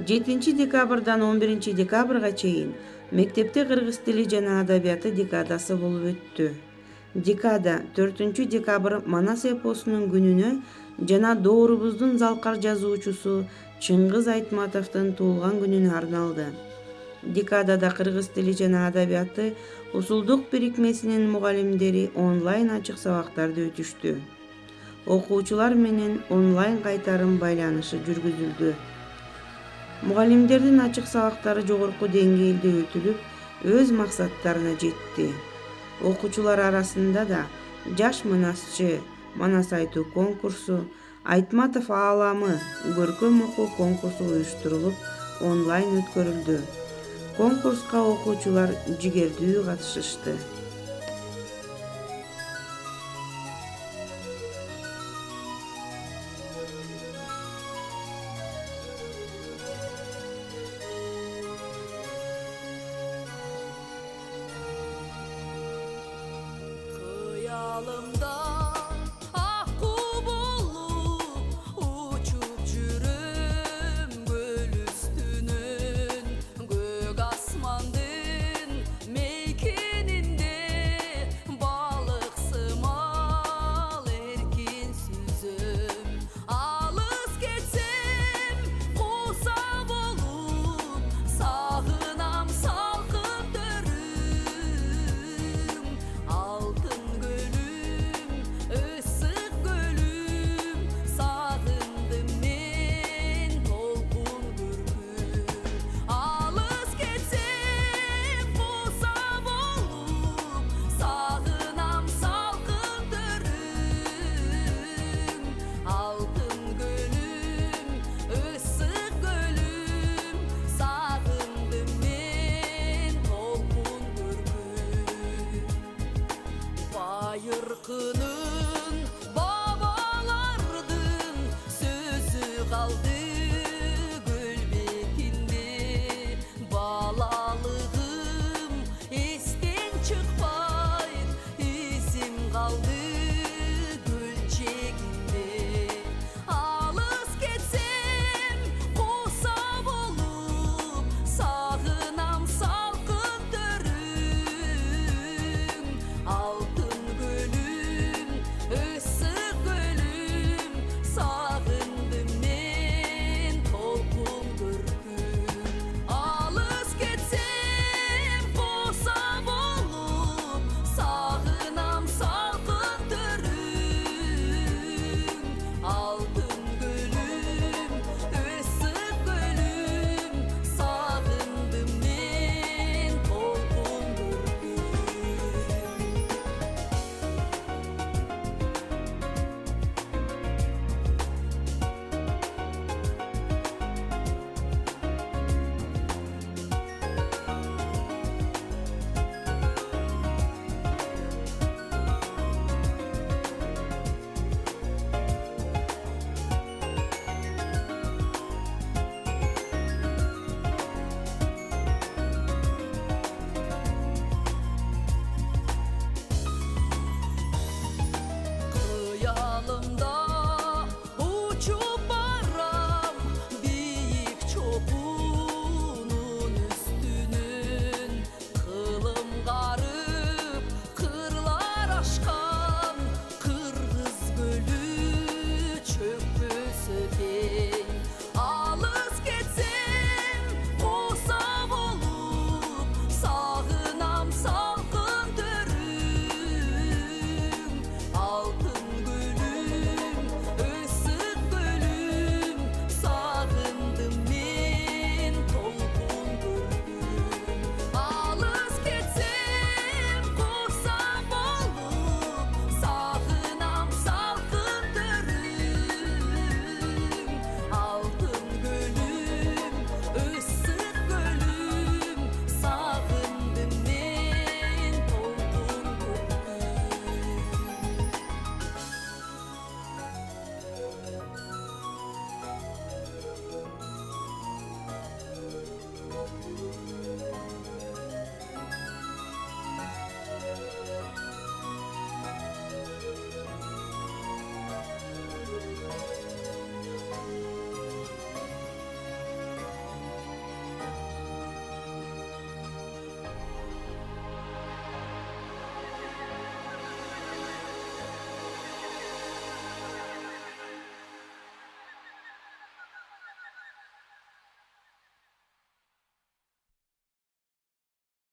7 декабрдан 11 декабрга чейин мектепте кыргыз тили жана адабияты декадасы болуп өттү. Декада 4 декабрь Манас эпосунун күнүнө жана доорубуздун залкар жазуучусу Чыңгыз Айтматовдун туулган күнүнө арналды. Декадада кыргыз тили жана адабияты Усулдук бирикмесинин мугалимдери онлайн ачык сабактарды өтүштү. Окуучулар менен онлайн кайтарым байланышы жүргүзүлдү. Мугалимдердин ачык сабактары жогорку деңгээлде өтүлүп, өз максаттарына жетти. Окуучулар арасында да жаш манасчы, манас айтуу конкурсу, Айтматов ааламы көркөм окуу конкурсу уюштурулуп, онлайн өткөрүлдү. Конкурска окуучулар жигердүү катышышты. Kıyalımda akku bulup uçup жүрüm göl üstünün gök asmandın meykeninde balıksımal erkin süzüm alız geçsem kusam olup sağınam salkın dörüm altın gölüm ıssık gölüm sağındım men tolkun bürküm alız geçsem kusam olup sağınam salkın dörüm altın gölüm ıssık gölüm sağındım men tolkun bürküm Bayırkını